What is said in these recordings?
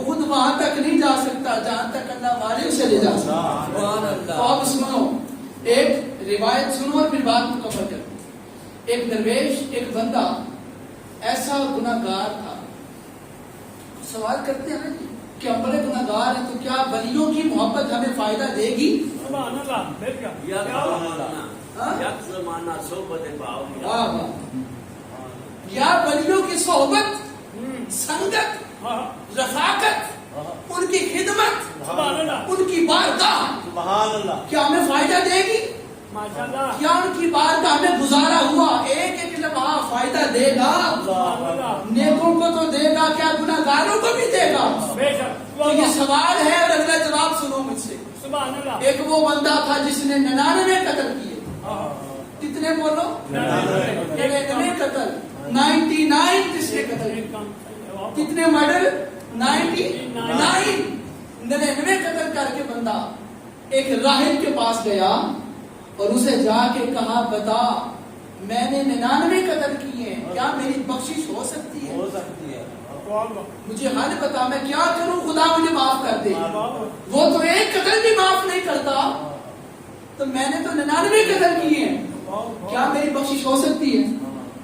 خود وہاں تک نہیں جا سکتا جہاں تک اللہ والے اسے لے جا سکتا. تو اب سنو ایک روایت سنو اور پھر بات مکمل کرو. ایک درویش ایک بندہ ایسا گناہگار تھا. سوال کرتے ہیں جی کہ ہم بڑے گناہگار ہیں تو کیا ولیوں کی محبت ہمیں فائدہ دے گی؟ سبحان اللہ. یا ولیوں کی صحبت سنگت رفاقت ان کی خدمت ان کی بارگاہ کیا ہمیں فائدہ دے گی؟ کیا ان کی بارگاہ میں گزارا ہوا ایک ایک لمحہ فائدہ دے گا؟ نیکوں کو تو دے گا، کیا گناہگاروں کو بھی دے گا؟ تو یہ سوال ہے اور اگلا جواب سنو مجھ سے. ایک وہ بندہ تھا جس نے 99 قتل کیے. کتنے بولو؟ 99 قتل. 99 کس نے قتل کیے؟ کتنے مرڈر؟ 99 قتل کر کے بندہ ایک راہب کے پاس گیا اور اسے جا کے کہا بتا میں نے 99 قتل کیے ہیں، کیا میری بخشش ہو سکتی ہے؟ مجھے حال بتا میں کیا کروں، خدا مجھے معاف کر دے. وہ تو ایک قتل بھی معاف نہیں کرتا تو میں نے تو 99 قتل کیے ہیں، کیا میری بخشش ہو سکتی ہے؟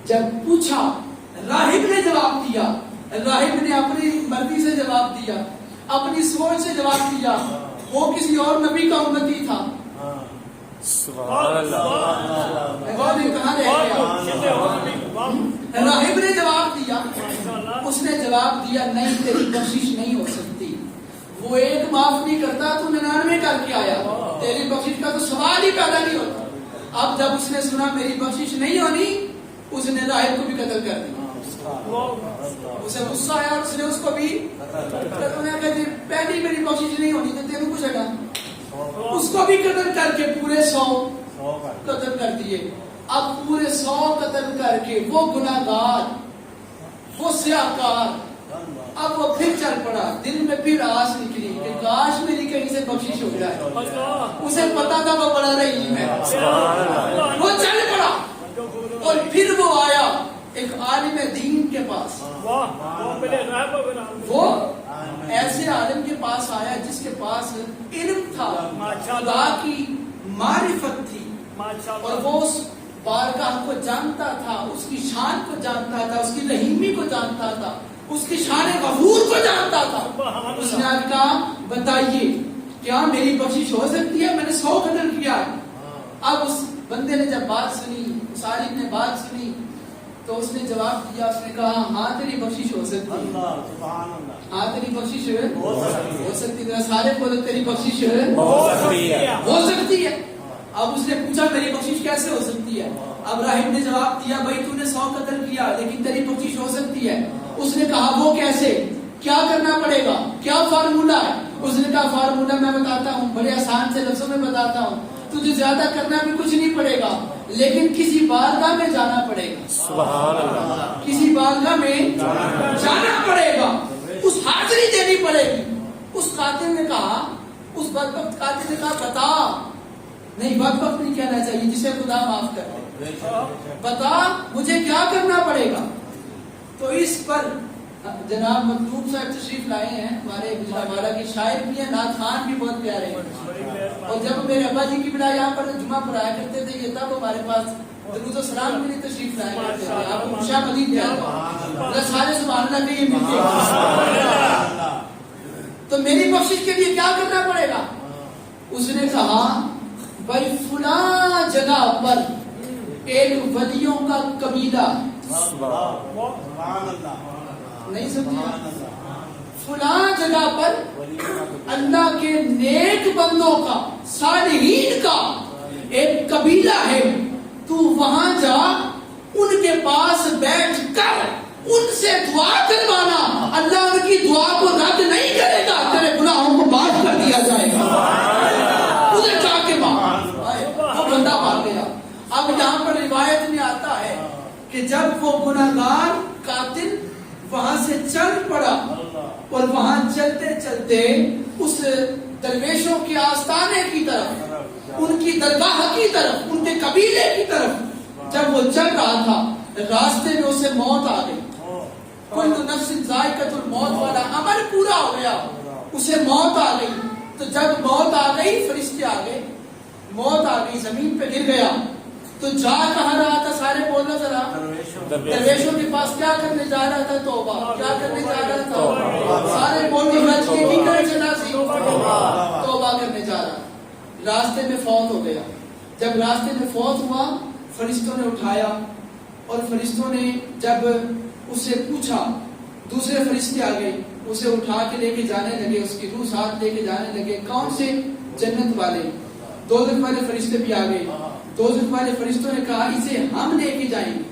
جب پوچھا راہب نے جواب دیا. راہب نے اپنی مرضی سے جواب دیا، اپنی سوچ سے جواب دیا. وہ کسی اور نبی کا امتی تھا. سبحان اللہ. کہاں رہ گیا؟ راہب نے جواب دیا. اس نے جواب دیا نہیں تیری بخشش نہیں ہو سکتی. وہ ایک معاف نہیں کرتا تو 99 کر کے آیا، تیری بخشش کا تو سوال ہی پیدا نہیں ہوتا. اب جب اس نے سنا میری بخشش نہیں ہونی اس نے راہب کو بھی قتل کر دیا. اسے غصہ آیا اور اس نے اس کو بھی پہلی میری بخشش نہیں ہونی تو تیرے کو چڑھا، اس کو بھی قتل کر کے پورے 100 قتل کر دیے. اب پورے 100 قتل کر کے وہ گناہگار وہ سیاہکار اب وہ پھر چل پڑا. دل میں پھر آس نکلی کہ کاش میری کہیں سے بخشش ہو جائے. اسے پتا تھا وہ بڑا رحیم ہے. وہ چل پڑا اور پھر وہ آیا ایک عالم دین کے پاس. وہ ایسے عالم کے پاس آیا جس کے پاس علم تھا، خدا کی معرفت تھی اور وہ اس بارگاہ کو جانتا تھا، اس کی شان کو جانتا تھا، اس کی رحیمی کو جانتا تھا، اس کی شان غفور کو جانتا تھا. اس نے کہا بتائیے کیا میری بخشش ہو سکتی ہے؟ میں نے 100 قتل کیا ہے. اب اس بندے نے جب بات سنی، اس عالم نے بات سنی تو اس نے جواب دیا. اس نے کہا ہاں تیری بخشش ہو سکتی ہے. ہاں تیری بخشش ہو سکتی ہے. سارے بولے تیری بخشش ہو سکتی ہے. اب اس نے پوچھا میری بخشش کیسے ہو سکتی ہے؟ اب راہب نے جواب دیا بھائی تو نے 100 قتل کیا لیکن تیری بخشش ہو سکتی ہے. اس نے کہا وہ کیسے، کیا کرنا پڑے گا، کیا فارمولا ہے؟ اس نے کہا فارمولا میں بتاتا ہوں، بڑے آسان سے لفظوں میں بتاتا ہوں. تجھے زیادہ کرنا بھی کچھ نہیں پڑے گا لیکن کسی بارگاہ میں جانا پڑے گا. سبحان اللہ. کسی بارگاہ میں جانا پڑے گا، اس حاضری دینی پڑے گی. اس قاتل نے کہا، اس بدبخت قاتل نے کہا بتا. نہیں بدبخت نہیں کہنا چاہیے، جسے خدا معاف کر دے. بتا مجھے کیا کرنا پڑے گا. تو اس پر جناب مطلوب صاحب تشریف لائے ہیں، ہمارے گجرانوالہ کے شاعر بھی ہیں، نعت خوان بھی بہت پیارے ہیں. اور جب میرے ابا جی کی بنا یہاں پر جمعہ پڑھایا کرتے تھے یہ تب ہمارے پاس درود و سلام کے لیے تشریف لایا کرتے تھے. آپ کو شاہ مدید کیا سارے سبحان اللہ کے یہ ملتے ہیں. تو میری بخشش کے لیے کیا کرنا پڑے گا؟ اس نے کہا بھائی فلاں جگہ پر ایک ولیوں کا قبیلہ نہیں سمجھا، فلاں جگہ پر اللہ کے نیک بندوں کا صالحین کا ایک قبیلہ ہے. تو وہاں جا ان کے پاس بیٹھ کر ان سے دعا کروانا، اللہ ان کی دعا کو رد نہیں کرے گا، تیرے گناہوں کو معاف کر دیا جائے گا. ادھر جا کے وہ بندہ مار گیا. اب یہاں پر روایت میں آتا ہے کہ جب وہ گناہگار قاتل وہاں سے چل پڑا اور وہاں چلتے چلتے اس درویشوں کے آستانے کی طرف، ان کی درگاہ کی طرف، ان کے قبیلے کی طرف جب وہ چل رہا تھا، راستے میں اسے موت آ گئی. کل نفس ذائقۃ الموت والا عمل پورا ہو گیا, اسے موت آ گئی. تو جب موت آ گئی فرشتے آ گئے, موت آ گئی, زمین پہ گر گیا, تو جا کہاں رہا تھا؟ سارے بولنا ذرا. درویشوں کے پاس کیا کرنے جا رہا تھا؟ توبہ. کیا کرنے جا رہا تھا؟ سارے بولنے حج کے کی کرنے چلا سی, توبہ کرنے جا رہا. راستے میں فوت ہو گیا. جب راستے میں فوت ہوا فرشتوں نے اٹھایا, اور فرشتوں نے جب اس سے پوچھا, دوسرے فرشتے آ گئے, اسے اٹھا کے لے کے جانے لگے, اس کی روح ساتھ لے کے جانے لگے. کون سے؟ جنت والے. دوزخ والے فرشتے بھی آ گئے. دوزخ والے فرشتوں نے کہا اسے ہم لے کے جائیں گے,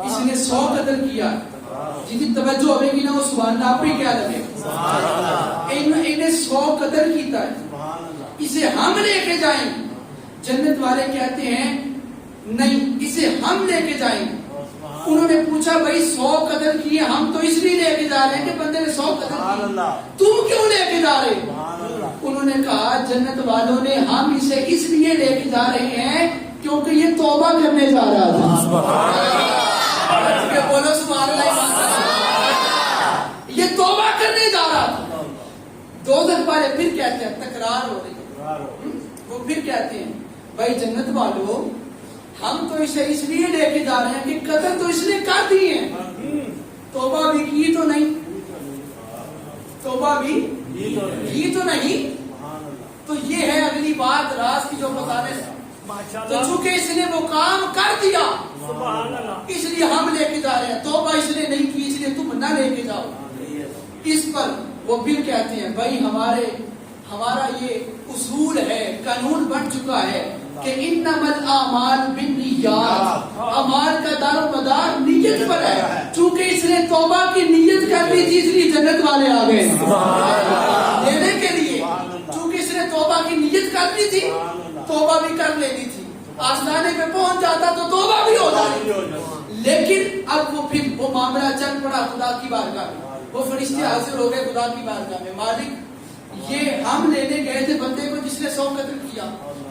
اس نے 100 قتل کیا. جتنی توجہ ہوئے گی نا وہ سبحان اللہ آپ ہی کیا لگے. انہیں 100 قتل کیتا ہے, اسے ہم لے کے جائیں. جنت والے کہتے ہیں نہیں, اسے ہم لے کے جائیں. انہوں نے پوچھا بھائی 100 قتل کیے, ہم تو اس لیے لے کے جا رہے ہیں کہ بندے نے 100 قتل کیے, تم کیوں لے کے جا رہے؟ انہوں نے کہا جنت والوں نے ہم اسے اس لیے لے کے جا رہے ہیں کیونکہ یہ توبہ کرنے جا رہا تھا. بولو سبحان اللہ. یہ توبہ کرنے جا رہا تھا. دوزخ والے پھر کہتے ہیں, تکرار ہو رہی ہے, وہ پھر کہتے ہیں بھائی جنت والوں ہم تو اسے اس لیے لے کے جا رہے ہیں کہ قتل تو اس نے کر دی ہے, توبہ بھی کی تو نہیں, توبہ بھی کی تو نہیں. تو یہ ہے اگلی بات راز کی جو بتانے سے. تو چونکہ اس نے وہ کام کر دیا اس لیے ہم لے کے جا رہے ہیں, توبہ اس نے نہیں کی اس لیے تم نہ لے کے جاؤ. اس پر وہ پھر کہتے ہیں بھائی ہمارا یہ اصول ہے, قانون بن چکا ہے کہ انما الاعمال بالنیات, اعمال کا دار و مدار نیت پر ہے. چونکہ اس نے توبہ کی نیت کر لی تھی اس لیے جنت والے آ گئے دینے کے لیے. چونکہ اس نے توبہ کی نیت کر لی تھی, توبہ بھی کر لینی تھی, آستانے پہ پہنچ جاتا تو توبہ بھی ہو جاتی. لیکن اب وہ معاملہ چل پڑا خدا کی بارگاہ میں. وہ فرشتے حاضر ہو گئے خدا کی بارگاہ میں, مالک یہ ہم لینے گئے تھے بندے کو جس نے 100 قتل کیا,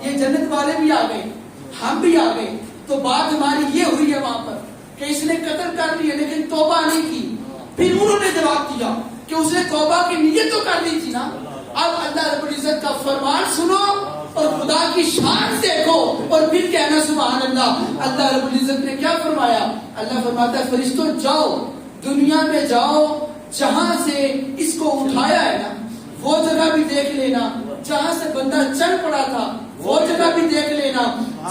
یہ جنت والے بھی آ گئے, ہم بھی آ گئے, تو بات ہماری یہ ہوئی ہے وہاں پر کہ اس نے قتل کر لی ہے لیکن توبہ نہیں کی. پھر انہوں نے جواب دیا کہ اس نے توبہ کی نیت تو کر لی تھی نا. اب اللہ رب العزت کا فرمان سنو اور خدا کی شان دیکھو اور پھر کہنا سبحان اللہ. اللہ رب العزت نے کیا فرمایا؟ اللہ فرماتا ہے فرشتوں جاؤ, دنیا میں جاؤ, جہاں سے اس کو اٹھایا ہے نا وہ جگہ بھی دیکھ لینا, جہاں سے بندہ چل پڑا تھا وہ جگہ بھی دیکھ لینا,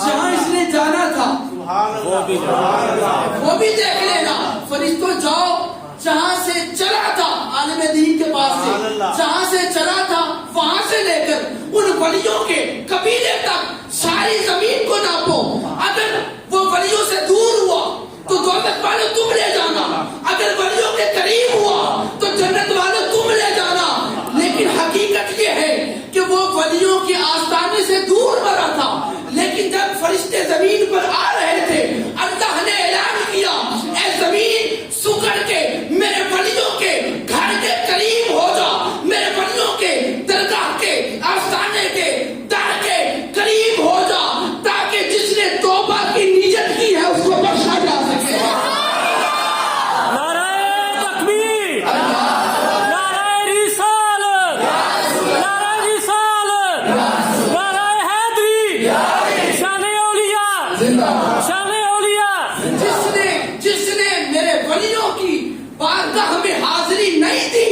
جہاں اس نے جانا تھا وہ بھی دیکھ لینا. فرشتوں جاؤ, جہاں سے چلا تھا عالم دین کے پاس سے, جہاں سے چلا تھا وہاں سے لے کر ان ولیوں کے قبیلے تک ساری زمین کو ناپو. اگر وہ ولیوں سے دور ہوا تو دوزخ والے تم لے جانا, اگر ولیوں کے قریب ہوا تو جنت والے تم لے جانا. لیکن حقیقت یہ ہے کہ وہ ولیوں کے آستانے سے دور مرا تھا, لیکن جب فرشتے زمین پر آ رہے تھے اللہ نے اعلان کیا اے زمین سکڑ کے میرے ولیوں کے گھر کے قریب ہو جا, میرے ولیوں کے درگاہ کے آستانے کے در کے قریب ہو جا, تاکہ جس نے توبہ کی نیت کی ہے اس کو بخشا جا سکے. جس نے میرے ولیوں کی بارگاہ میں حاضری نہیں دی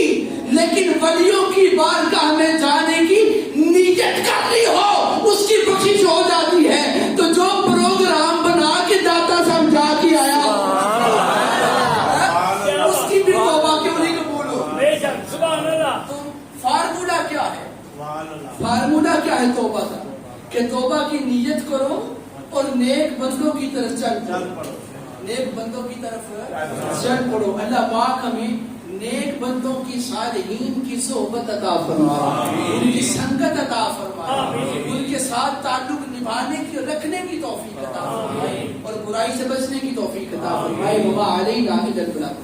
لیکن ولیوں کی بارگاہ میں جانے کی نیت کر لی ہو اس کی بخشش ہو جاتی ہے. تو جو پروگرام بنا کے داتا سمجھا کے آیا اس کی بھی توبہ کیوں نہیں قبول ہو. تو فارمولا کیا ہے؟ فارمولا کیا ہے توبہ کا؟ کہ توبہ کی نیت کرو اور نیک بندوں کی طرف چل پڑو, نیک بندوں کی طرف چل پڑو. اللہ پاک ہمیں نیک بندوں کی صالحین کی صحبت عطا فرمائے, ان کی سنگت عطا فرمائے, ان کے ساتھ تعلق نبھانے کی رکھنے کی توفیق عطا فرمائے اور برائی سے بچنے کی توفیق عطا فرمائے. وما علینا الا البلاغ.